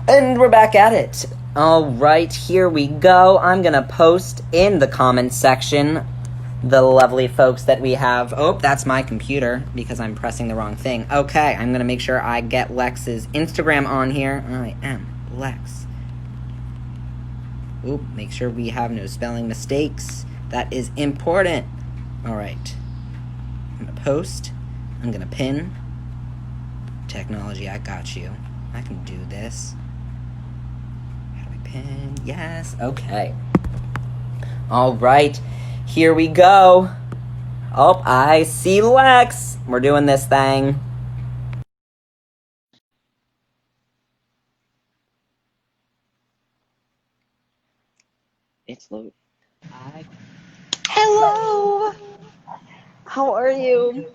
And we're back at it. All right, here we go. I'm going to post in the comments section the lovely folks that we have. Oh, that's my computer because I'm pressing the wrong thing. Okay, I'm going to make sure I get Lex's Instagram on here. I am Lex. Oop, make sure we have no spelling mistakes. That is important. All right. I'm going to post. I'm going to pin. Technology, I got you. I can do this. How do I pin? Yes. Okay. All right. Here we go. Oh, I see Lex. We're doing this thing. It's low. Hi. Hello. How are you?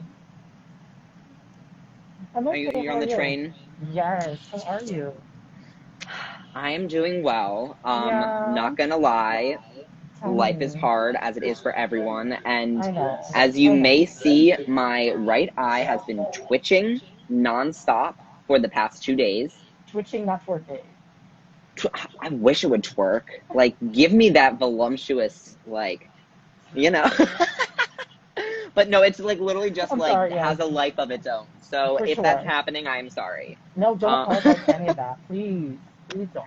I'm Are you okay. you're How on are the you? train? Yes. How are you? I am doing well. Yeah. Not gonna lie. Tell Life is me. hard as it is for everyone, and I know. as you I may know. see, my right eye has been twitching nonstop for the past 2 days. Twitching, not working. I wish it would twerk. Like, give me that voluptuous, like, you know. But no, it's like literally just I'm like sorry. Yeah, has a life of its own. So for if that's sure. happening, I'm sorry. No, don't Uh, apologize for any of that. Please. Please don't.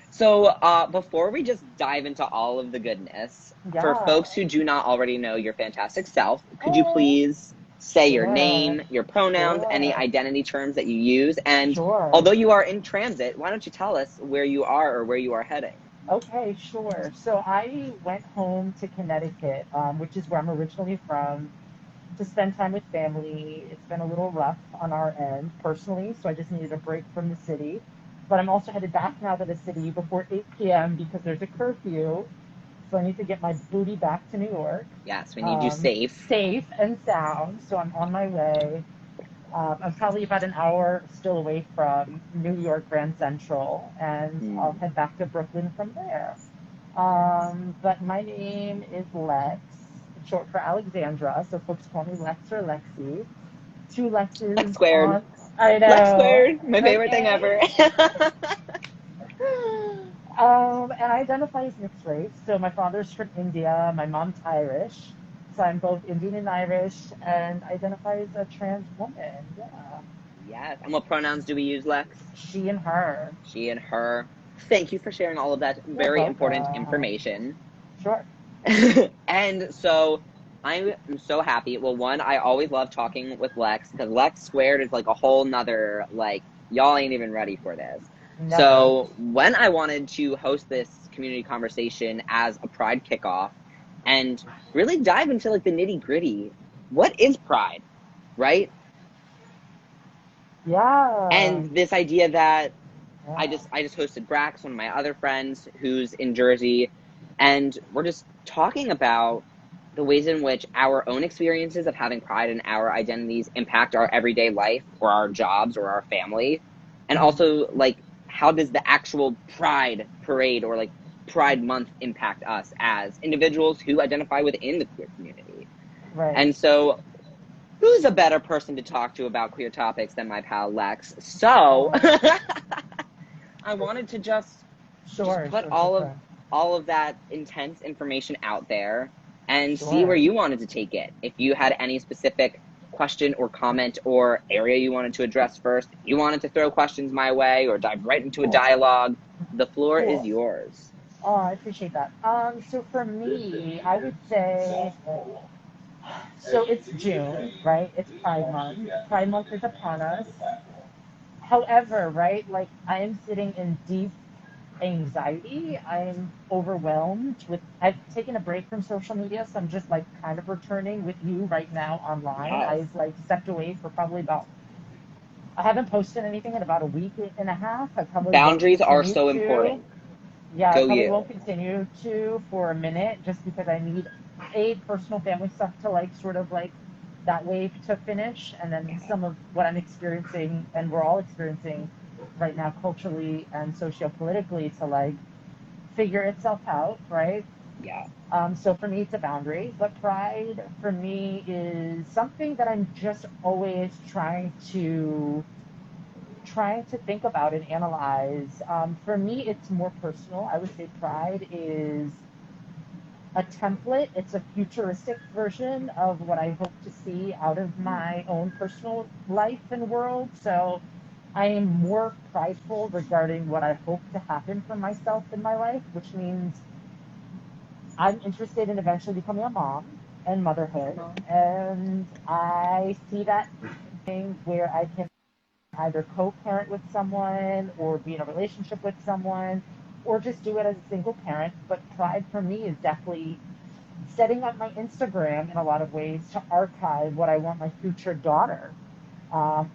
so before we just dive into all of the goodness, for Yeah. folks who do not already know your fantastic self, could you Oh, please say your sure. name, your pronouns, any Sure. identity terms that you use? And Sure. although you are in transit, why don't you tell us where you are or where you are heading? Okay, sure. So I went home to Connecticut, which is where I'm originally from, to spend time with family. It's been a little rough on our end personally, so I just needed a break from the city. But I'm also headed back now to the city before 8 p.m. because there's a curfew. So I need to get my booty back to New York, Yes, we need you safe. safe and sound. So I'm on my way. I'm probably about an hour still away from New York Grand Central, and I'll Hmm. head back to Brooklyn from there. But my name is Lex, short for Alexandra, so folks call me Lex or Lexi. Two Lex Lexes squared. on. I Lex know. squared. My favorite thing Okay. ever. And I identify as mixed race. So my father's from India, my mom's Irish. So I'm both Indian and Irish, and identify as a trans woman. Yeah. Yes. And what pronouns do we use, Lex? She and her. She and her. Thank you for sharing all of that You're very important welcome. information. Sure. And so I am so happy. Well, one, I always love talking with Lex because Lex squared is like a whole nother, like, y'all ain't even ready for this. Never. So when I wanted to host this community conversation as a Pride kickoff and really dive into like the nitty gritty, what is Pride, right? Yeah. And this idea that I Yeah. just I just hosted Brax, one of my other friends who's in Jersey, and we're just talking about the ways in which our own experiences of having pride in our identities impact our everyday life or our jobs or our family. And Mhm. also like how does the actual pride parade or like Pride Month impact us as individuals who identify within the queer community. Right. And so who's a better person to talk to about queer topics than my pal Lex? So Oh, I wanted to just sure, put sure, sure, all sure. of that intense information out there and see where Sure. you wanted to take it. If you had any specific question or comment or area you wanted to address first, if you wanted to throw questions my way or dive right into a Cool. dialogue, the floor is Cool. yours. Oh, I appreciate that. So for me, I would say, so it's June, right? It's Pride Month. Pride Month is upon us. However, right, like I am sitting in deep anxiety. I'm overwhelmed with, I've taken a break from social media, so I'm just like kind of returning with you right now online. Yes. I've like stepped away for probably about, I haven't posted anything in about a week and a half. I probably won't Boundaries are continue so to. important. Yeah, I Go probably won't you. continue to for a minute just because I need a personal family stuff to like sort of like that wave to finish, and then some of what I'm experiencing and we're all experiencing right now culturally and socio-politically to like figure itself out, right? Yeah. So for me, it's a boundary, but pride for me is something that I'm just always trying to think about and analyze. For me, it's more personal. I would say Pride is a template. It's a futuristic version of what I hope to see out of my own personal life and world. So I am more prideful regarding what I hope to happen for myself in my life, which means I'm interested in eventually becoming a mom and motherhood. And I see that thing where I can either co-parent with someone or be in a relationship with someone or just do it as a single parent. But Pride for me is definitely setting up my Instagram in a lot of ways to archive what I want my future daughter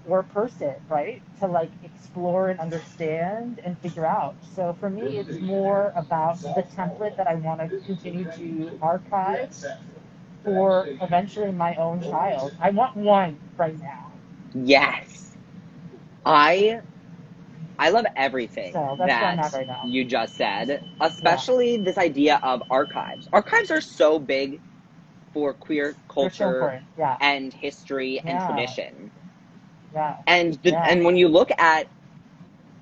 or person, right, to like explore and understand and figure out. So for me, it's more about the template that I want to continue to archive for eventually my own child. I want one right now. Yes. I love everything So that's where I'm that at right now. you just said, Yeah. especially this idea of archives. Archives are so big for queer They're so culture important. Yeah. and history and Yeah. tradition. Yeah. And Yeah. and when you look at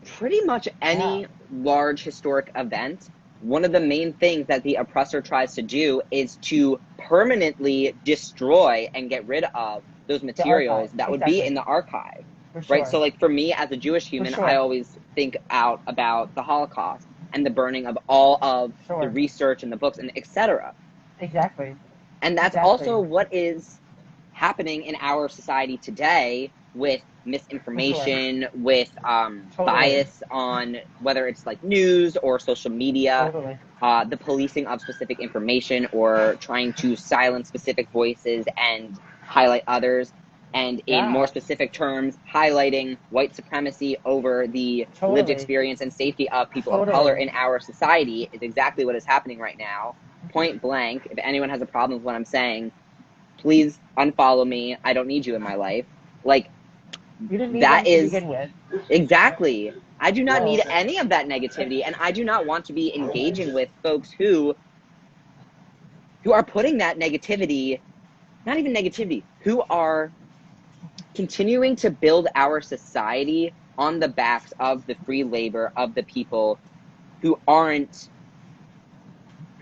pretty much any Yeah. large historic event, one of the main things that the oppressor tries to do is to permanently destroy and get rid of those The materials archive. that would be Exactly. in the archive. For sure. Right? So like for me as a Jewish human, sure. I always think out about the Holocaust and the burning of all of the Sure. research and the books and etc. Exactly. And that's Exactly. also what is happening in our society today with misinformation, with Totally. bias on whether it's like news or social media, Totally. the policing of specific information or trying to silence specific voices and highlight others. And in Yeah. more specific terms, highlighting white supremacy over the lived Totally. experience and safety of people of Totally. color in our society is exactly what is happening right now. Point blank, if anyone has a problem with what I'm saying, please unfollow me. I don't need you in my life. Like, You didn't need that them to is begin with. exactly. I do not Well, need any of that negativity, and I do not want to be engaging with folks who are putting that negativity, not even negativity, who are continuing to build our society on the backs of the free labor of the people who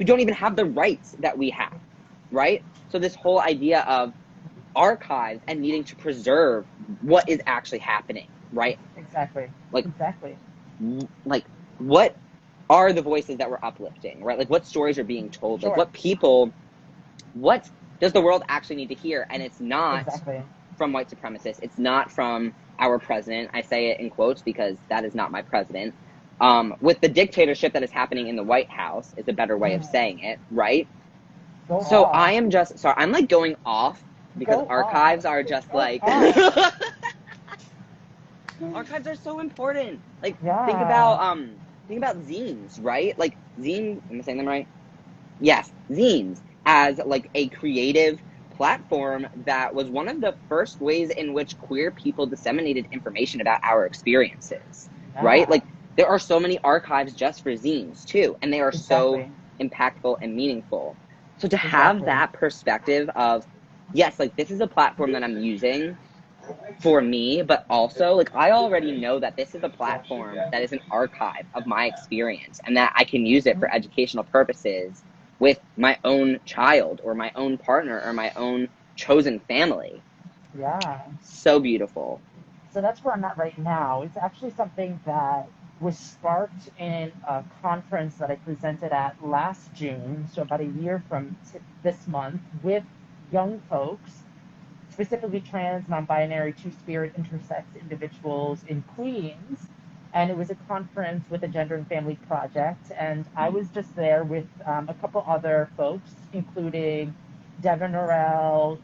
don't even have the rights that we have, right? So this whole idea of archives and needing to preserve what is actually happening, right? Exactly. Like, Exactly. like what are the voices that we're uplifting, right? Like what stories are being told? Sure. Like what does the world actually need to hear? And it's not Exactly. from white supremacists. It's not from our president. I say it in quotes because that is not my president. With the dictatorship that is happening in the White House is a better way of saying it, right? Go So off. I am just sorry. I'm like going off because Go archives off. are just Go like off. archives are so important. Like Yeah. think about zines, right? Like zine, am I saying them right? Yes, zines as like a creative platform that was one of the first ways in which queer people disseminated information about our experiences, right? Yeah. Like there are so many archives just for zines too, and they are so Exactly. impactful and meaningful. So to Exactly. have that perspective of, yes, like this is a platform that I'm using for me, but also like I already know that this is a platform that is an archive of my experience and that I can use it for educational purposes with my own child or my own partner or my own chosen family. Yeah. So beautiful. So that's where I'm at right now. It's actually something that was sparked in a conference that I presented at last June, so about a year from this month, with young folks, specifically trans, non-binary, two-spirit, intersex individuals in Queens. And it was a conference with the Gender and Family Project, and I was just there with a couple other folks, including Devin Norell,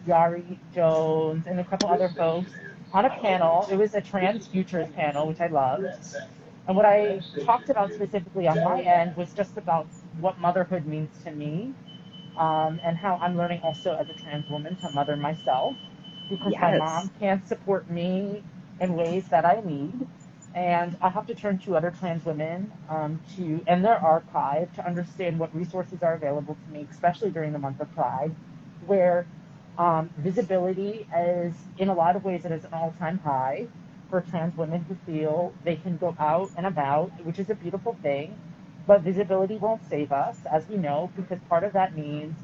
Yari Jones, and a couple other folks on a panel. It was a trans futures panel, which I loved. And what I talked about specifically on my end was just about what motherhood means to me, and how I'm learning also as a trans woman to mother myself, because my mom can't support me in ways that I need. And I have to turn to other trans women and their archive to understand what resources are available to me, especially during the month of Pride, where visibility is, in a lot of ways, it is an all-time high. for trans women who feel they can go out and about, which is a beautiful thing, but visibility won't save us, as we know, because part of that means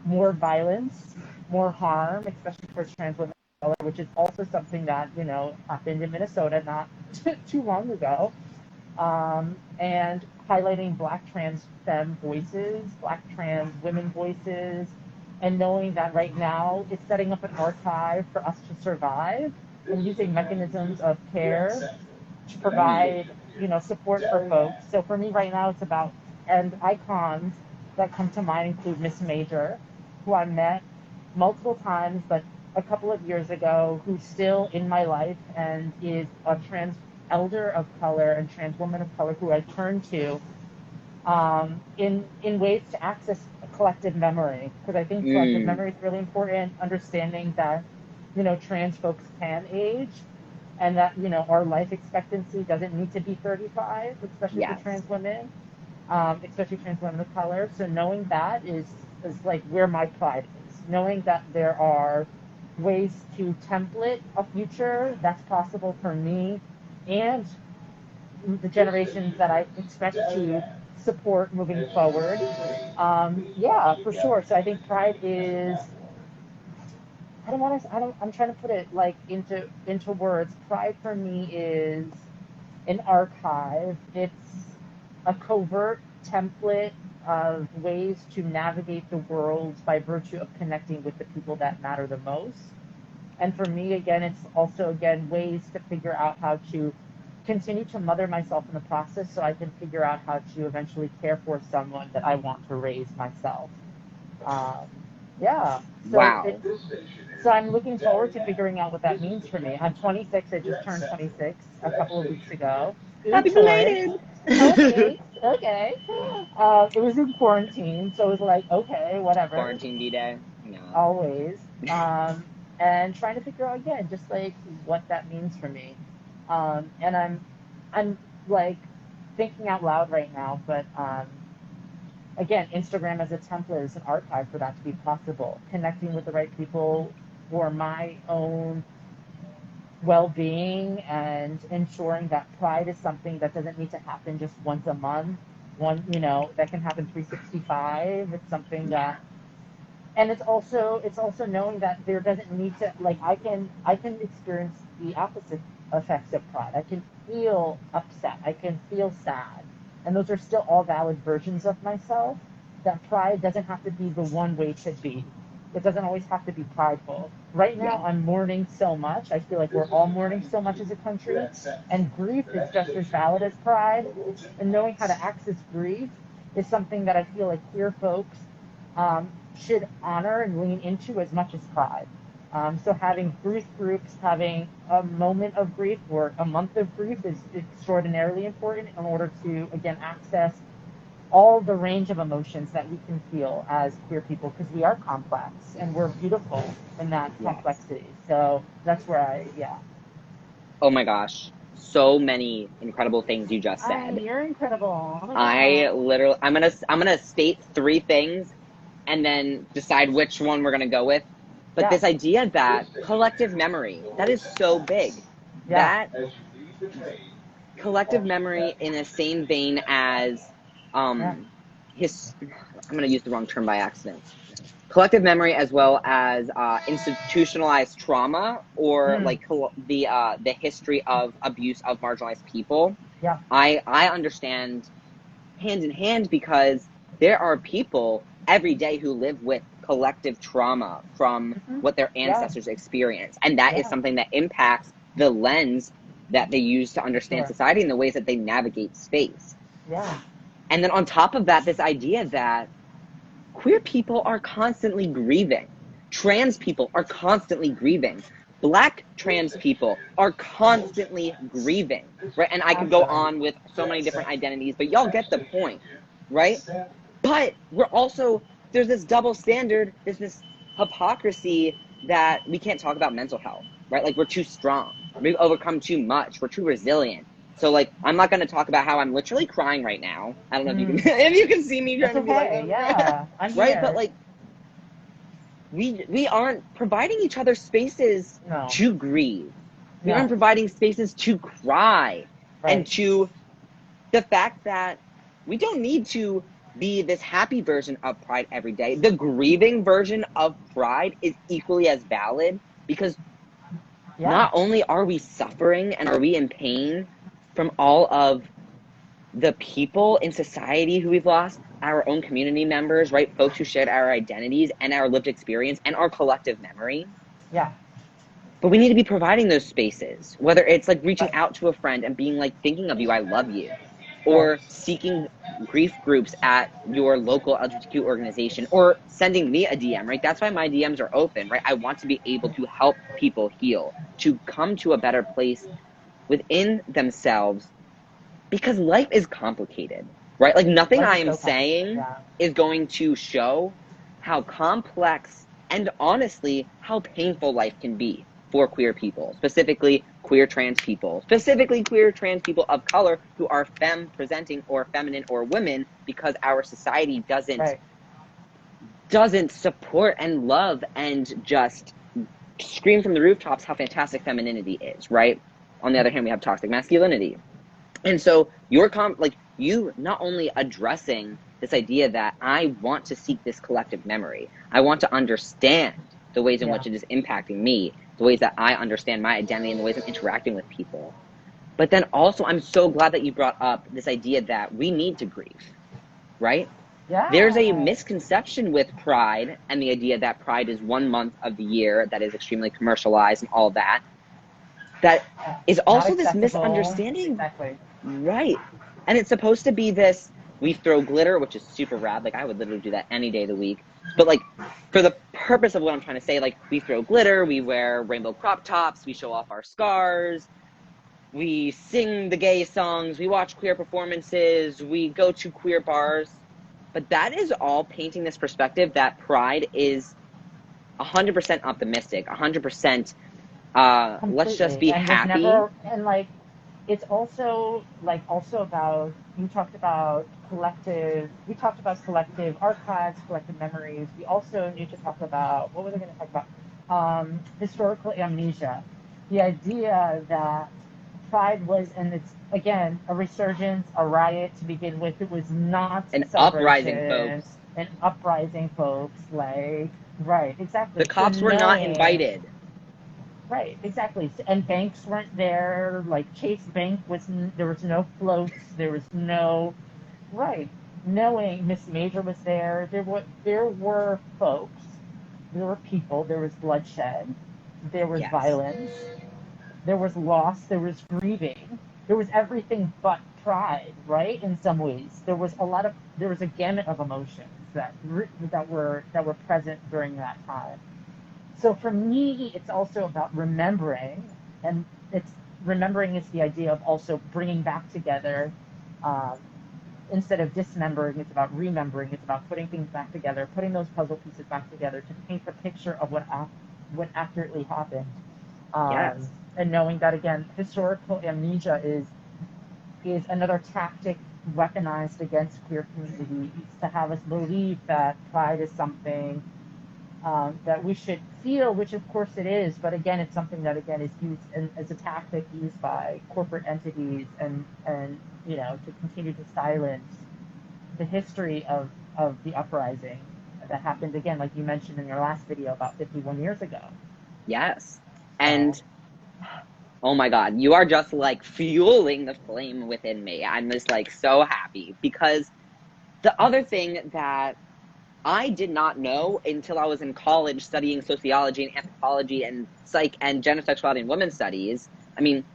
more violence, more harm, especially for trans women of color, which is also something that, you know, happened in Minnesota not too long ago. And highlighting Black trans femme voices, Black trans women voices, and knowing that right now it's setting up an archive for us to survive and using mechanisms of care to provide, you know, support for folks. So for me right now, it's about, and icons that come to mind include Miss Major, who I met multiple times, but a couple of years ago, who's still in my life and is a trans elder of color and trans woman of color who I turn to in ways to access a collective memory, because I think collective memory is really important. Understanding that, you know, trans folks can age, and that, you know, our life expectancy doesn't need to be 35, especially for trans women, especially trans women of color. So knowing that is like where my pride is. Knowing that there are ways to template a future that's possible for me and the generations that I expect to support moving forward. Yeah, for sure. So I think pride is, I'm trying to put it like into words. Pride for me is an archive. It's a covert template of ways to navigate the world by virtue of connecting with the people that matter the most. And for me, again, it's also, again, ways to figure out how to continue to mother myself in the process so I can figure out how to eventually care for someone that I want to raise myself. Yeah. So Wow. So I'm looking forward to figuring out what that means for me. I'm 26. I just turned 26 a couple of weeks ago. Happy belated. Okay. Okay. It was in quarantine, so it was like, okay, whatever. Quarantine D-Day. No. Always. And trying to figure out again, just like what that means for me. And I'm like thinking out loud right now, but again, Instagram as a template is an archive for that to be possible. Connecting with the right people for my own well-being and ensuring that pride is something that doesn't need to happen just once a month. One, you know, that can happen 365. It's something that, and it's also knowing that there doesn't need to, like, I can experience the opposite effects of pride. I can feel upset. I can feel sad. And those are still all valid versions of myself. That pride doesn't have to be the one way to be. It doesn't always have to be prideful. Right now, I'm mourning so much. I feel like we're all mourning so much as a country. And grief is just as valid as pride. And knowing how to access grief is something that I feel like queer folks should honor and lean into as much as pride. So having grief groups, having a moment of grief or a month of grief is extraordinarily important in order to, again, access all the range of emotions that we can feel as queer people, because we are complex and we're beautiful in that complexity. So that's where Oh my gosh. So many incredible things you just said. You're incredible. Oh I'm gonna state 3 things and then decide which one we're gonna go with. But this idea that collective memory, that is so big. That collective memory in the same vein as I'm gonna use the wrong term by accident. Collective memory as well as institutionalized trauma or like the history of abuse of marginalized people. Yeah. I understand hand in hand, because there are people every day who live with collective trauma from what their ancestors experienced. And that is something that impacts the lens that they use to understand society and the ways that they navigate space. Yeah. And then on top of that, this idea that queer people are constantly grieving. Trans people are constantly grieving. Black trans people are constantly grieving, right? And I could go on with so many different identities, but y'all get the point, right? But we're also, there's this double standard, there's this hypocrisy that we can't talk about mental health, right? Like, we're too strong. We've overcome too much. We're too resilient. So, like, I'm not going to talk about how I'm literally crying right now. I don't know if you can, if you can see me trying to be like, I'm right? here. But, like, we aren't providing each other spaces to grieve. We aren't providing spaces to cry and to the fact that we don't need to be this happy version of Pride every day. The grieving version of Pride is equally as valid, because not only are we suffering and are we in pain from all of the people in society who we've lost, our own community members, right? Folks who shared our identities and our lived experience and our collective memory. Yeah. But we need to be providing those spaces, whether it's like reaching out to a friend and being like, thinking of you, I love you, or seeking grief groups at your local LGBTQ organization, or sending me a DM, right? That's why my DMs are open, right? I want to be able to help people heal, to come to a better place within themselves, because life is complicated, right? Like nothing I am saying is going to show how complex and honestly how painful life can be for queer people, specifically queer trans people, specifically queer trans people of color who are femme presenting or feminine or women, because our society doesn't support and love and just scream from the rooftops how fantastic femininity is, right? On the other hand, we have toxic masculinity. And so you not only addressing this idea that I want to seek this collective memory, I want to understand the ways in which it is impacting me, the ways that I understand my identity and the ways I'm interacting with people. But then also, I'm so glad that you brought up this idea that we need to grieve, right? Yeah. There's a misconception with Pride and the idea that Pride is 1 month of the year that is extremely commercialized and all that. That is also this misunderstanding. Exactly. Right. And it's supposed to be this, we throw glitter, which is super rad. Like, I would literally do that any day of the week. But, like, for the purpose of what I'm trying to say, like, we throw glitter, we wear rainbow crop tops, we show off our scars, we sing the gay songs, we watch queer performances, we go to queer bars. But that is all painting this perspective that Pride is 100% optimistic, 100% let's just be happy. It's also about, we talked about collective archives, collective memories. We also need to talk about, what was I going to talk about? Historical amnesia. The idea that Pride was, and it's, again, a resurgence, a riot to begin with. It was not an uprising, folks. An uprising, folks. Right, exactly. The cops were not invited. Right, exactly. And banks weren't there. Like Chase Bank there was no floats. There was no, knowing Miss Major was there. There were folks. There were people. There was bloodshed. There was violence. There was loss. There was grieving. There was everything but pride, right? In some ways, there was a gamut of emotions that were present during that time. So for me, it's also about remembering, and remembering is the idea of also bringing back together, instead of dismembering. It's about remembering. It's about putting things back together, putting those puzzle pieces back together to paint the picture of what accurately happened. And knowing that, again, historical amnesia is another tactic weaponized against queer communities to have us believe that pride is something that we should feel, which of course it is, but again, it's something that again is used as a tactic used by corporate entities and to continue to silence the history of the uprising that happened, again, like you mentioned in your last video, about 51 years ago. Yes. And oh my God, you are just like fueling the flame within me. I'm just like so happy, because the other thing that I did not know until I was in college studying sociology and anthropology and psych and gender sexuality and women's studies. I mean,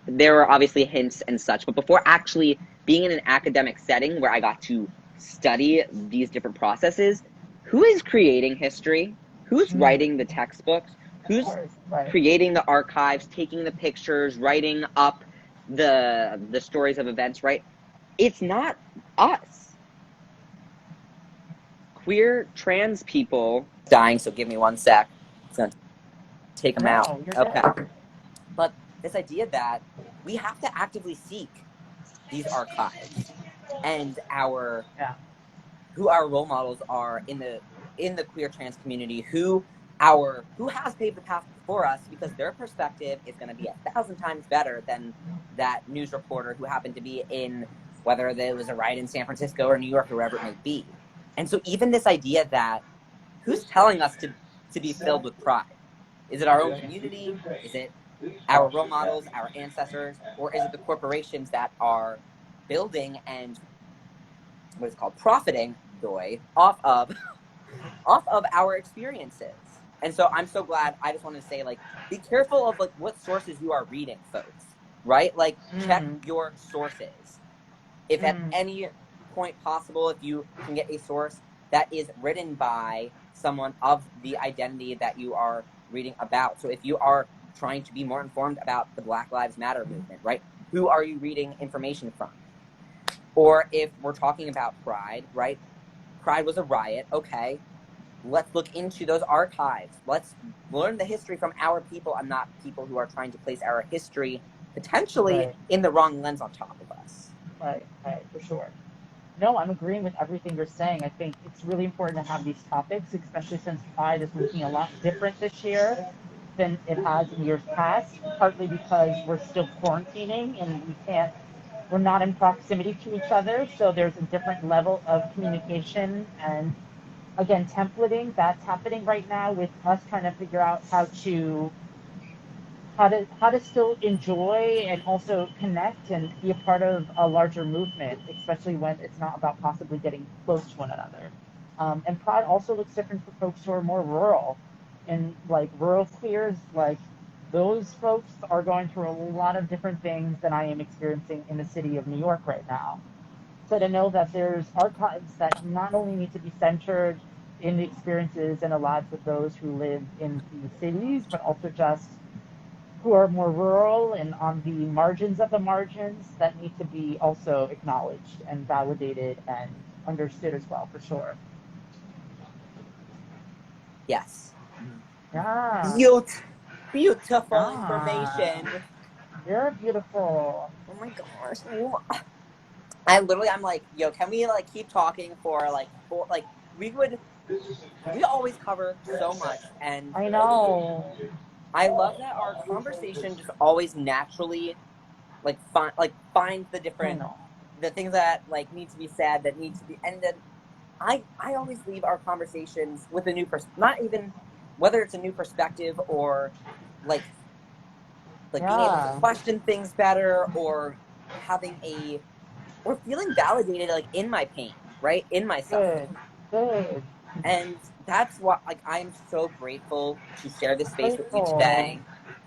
there were obviously hints and such, but before actually being in an academic setting where I got to study these different processes, who is creating history? Who's writing the textbooks? Who's creating the archives, taking the pictures, writing up the stories of events, right? It's not us. Queer trans people dying, so give me 1 sec. It's gonna take them out. Okay. Good. But this idea that we have to actively seek these archives and who our role models are in the queer trans community, who has paved the path for us because their perspective is going to be 1,000 times better than that news reporter who happened to be in, whether it was a riot in San Francisco or New York or wherever it may be. And so even this idea that who's telling us to be filled with pride? Is it our own community? Is it our role models, our ancestors, or is it the corporations that are building and what is called profiting, off of our experiences? And so I'm so glad. I just want to say, like, be careful of like what sources you are reading, folks. Right? Like, check your sources. If at any point possible, if you can get a source that is written by someone of the identity that you are reading about. So if you are trying to be more informed about the Black Lives Matter movement, right? Who are you reading information from? Or if we're talking about Pride, right? Pride was a riot, okay. Let's look into those archives. Let's learn the history from our people and not people who are trying to place our history potentially in the wrong lens on top of us. Right, for sure. No, I'm agreeing with everything you're saying. I think it's really important to have these topics, especially since Pride is looking a lot different this year than it has in years past, partly because we're still quarantining and we're not in proximity to each other, so there's a different level of communication and, again, templating that's happening right now with us trying to figure out how to still enjoy and also connect and be a part of a larger movement, especially when it's not about possibly getting close to one another. And Pride also looks different for folks who are more rural. And like rural queers, like those folks are going through a lot of different things than I am experiencing in the city of New York right now. So to know that there's archives that not only need to be centered in the experiences and the lives of those who live in the cities, but also just who are more rural and on the margins of the margins that need to be also acknowledged and validated and understood as well, for sure. Yes. Yeah. Beautiful information. You're beautiful. Oh my gosh. I'm like, yo, can we like keep talking for we always cover so much, and I know. I love that our conversation just always naturally finds the different the things that like need to be said, that need to be, and then I always leave our conversations with a new not even whether it's a new perspective or like being able to question things better or or feeling validated like in my pain, right? In myself. Good. And that's what, like, I'm so grateful to share this space with you today.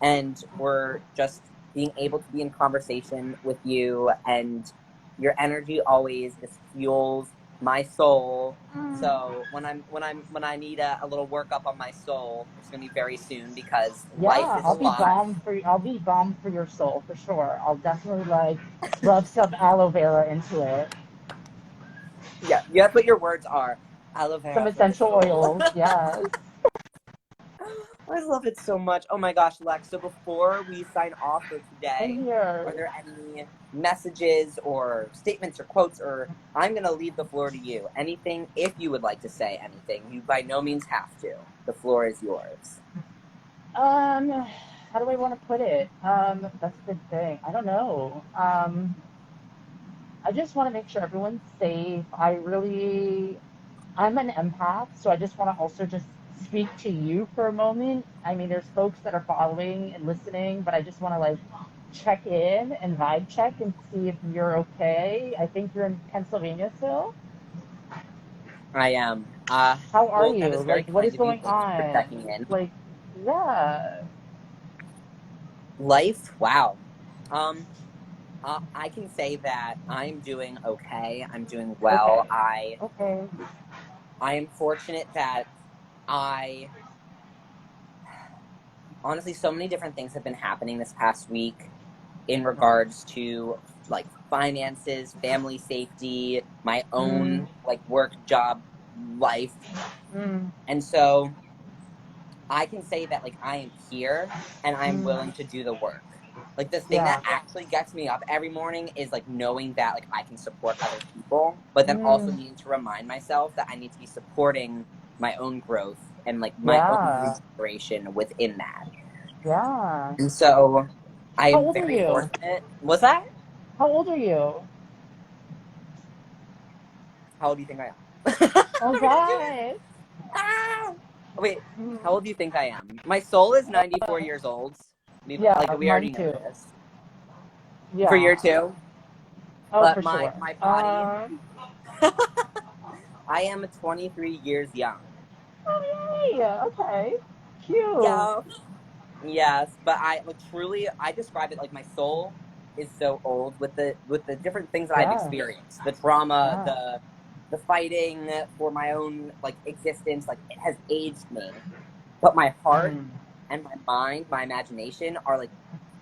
And we're just being able to be in conversation with you, and your energy always just fuels my soul. So when I need a little workup on my soul, it's gonna be very soon because life is a lot. I'll be balm for your soul for sure. I'll definitely like rub some aloe vera into it. Yeah, that's what your words are. Aloe vera. Some essential oils, yes. I love it so much. Oh my gosh, Lex. So before we sign off for today, are there any messages or statements or quotes, or I'm going to leave the floor to you. Anything, if you would like to say anything, you by no means have to. The floor is yours. How do I want to put it? That's a good thing. I don't know. I just want to make sure everyone's safe. I'm an empath, so I just want to also just speak to you for a moment. I mean, there's folks that are following and listening, but I just want to like check in and vibe check and see if you're okay. I think you're in Pennsylvania still. I am. How are you? Like, what is going on? Checking in. Like, yeah. Life, wow. I can say that I'm doing okay. I'm doing well. Okay. I am fortunate that honestly, so many different things have been happening this past week in regards to like finances, family safety, my own like work, job, life. And so I can say that like I am here and I'm willing to do the work. Like the thing that actually gets me up every morning is like knowing that like I can support other people, but then also needing to remind myself that I need to be supporting my own growth and like my own inspiration within that. Yeah. And so I How am old are very you? fortunate. Was that? How old are you? How old do you think I am? Oh We're gonna do it. God. Ah! Wait, how Mhm. old do you think I am? My soul is 94 years old. Yeah, We mine already know too. this. For year Yeah. two. Oh, But for sure. my body, I am 23 years young. Oh, yay. Okay. Cute. Yeah. Yes, but I like truly I describe it like my soul is so old with the different things that I've Yeah. experienced. The trauma, Yeah. the fighting for my own like existence, like it has aged me. But my heart Mm. and my mind, my imagination are like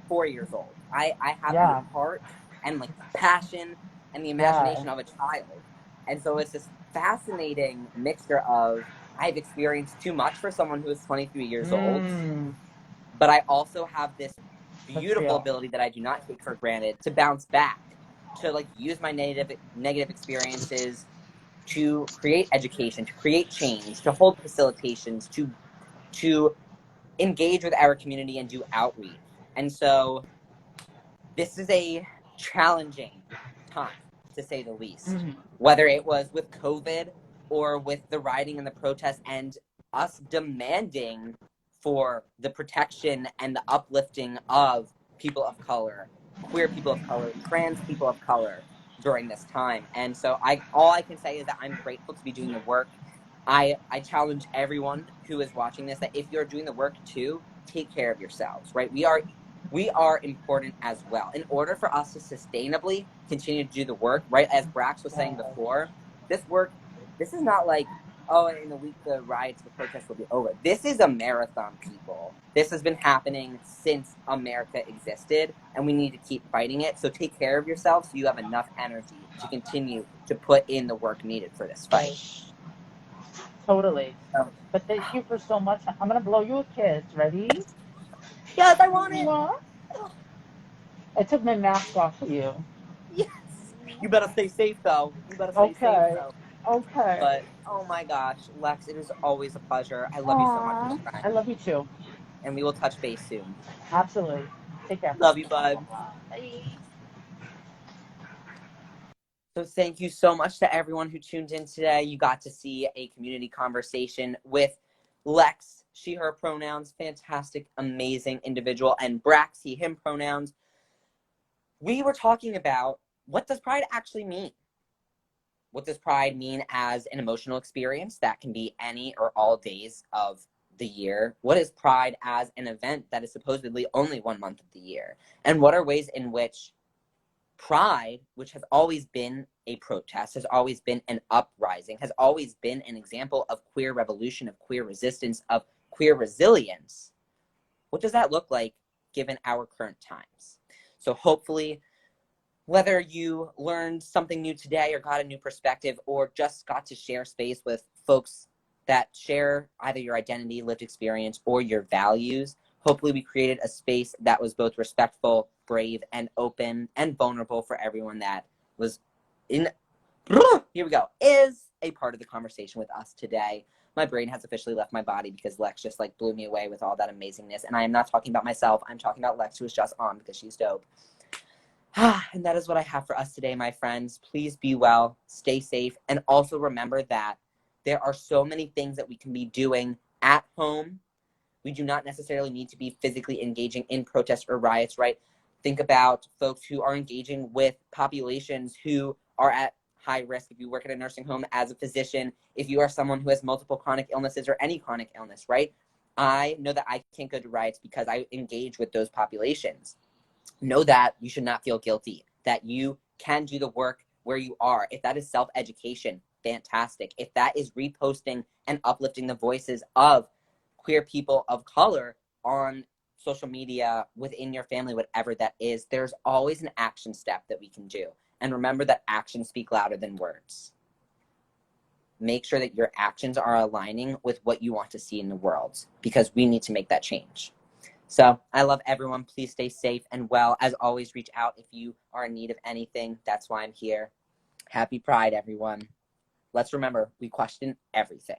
4 years old. I have the Yeah. heart and like the passion and the Yeah. imagination of a child. And so it's this fascinating mixture of I've experienced too much for someone who is 23 years old, Mm. but I also have this That's beautiful real. ability that I do not take for granted to bounce back, to like use my negative experiences to create education, to create change, to hold facilitations, to engage with our community and do outreach. And so this is a challenging time, to say the least. Mm. Whether it was with COVID or with the rioting and the protests and us demanding for the protection and the uplifting of people of color, queer people of color, trans people of color during this time. And so I all I can say is that I'm grateful to be doing the work. I challenge everyone who is watching this that if you're doing the work too, take care of yourselves, right? We are important as well. In order for us to sustainably continue to do the work, right? As Brax was saying Yeah. before, this work, this is not like, oh, in a week the riots, the protests will be over. This is a marathon, people. This has been happening since America existed, and we need to keep fighting it. So take care of yourself so you have enough energy to continue to put in the work needed for this fight. Right. Totally. So, But thank you for so much. I'm gonna blow you a kiss. Ready? yes, I want it. Mwah. I took my mask off for you. Yes. You better stay safe, though. You better stay safe, Okay. though. Okay. But oh my gosh, Lex, it is always a pleasure. I love you so much, Aw. my I friend. love you too. And we will touch base soon. Absolutely. Take care. Love you, bud. Bye. So thank you so much to everyone who tuned in today. You got to see a community conversation with Lex, she, her pronouns, fantastic, amazing individual, and Brax, he, him pronouns. We were talking about what does pride actually mean? What does pride mean as an emotional experience that can be any or all days of the year? What is pride as an event that is supposedly only 1 month of the year? And what are ways in which pride, which has always been a protest, has always been an uprising, has always been an example of queer revolution, of queer resistance, of queer resilience, what does that look like given our current times? So hopefully, whether you learned something new today or got a new perspective or just got to share space with folks that share either your identity, lived experience, or your values, hopefully we created a space that was both respectful, brave, and open and vulnerable for everyone that was in, here we go, is a part of the conversation with us today. My brain has officially left my body because Lex just like blew me away with all that amazingness. And I am not talking about myself. I'm talking about Lex, who was just on because she's dope. And that is what I have for us today, my friends. Please be well, stay safe, and also remember that there are so many things that we can be doing at home. We do not necessarily need to be physically engaging in protests or riots, right? Think about folks who are engaging with populations who are at high risk. If you work at a nursing home as a physician, if you are someone who has multiple chronic illnesses or any chronic illness, right? I know that I can't go to riots because I engage with those populations. Know that you should not feel guilty, that you can do the work where you are. If that is self-education, fantastic. If that is reposting and uplifting the voices of queer people of color on social media, within your family, whatever that is, there's always an action step that we can do. And remember that actions speak louder than words. Make sure that your actions are aligning with what you want to see in the world, because we need to make that change. So I love everyone. Please stay safe and well. As always, reach out if you are in need of anything. That's why I'm here. Happy Pride, everyone. Let's remember, we question everything.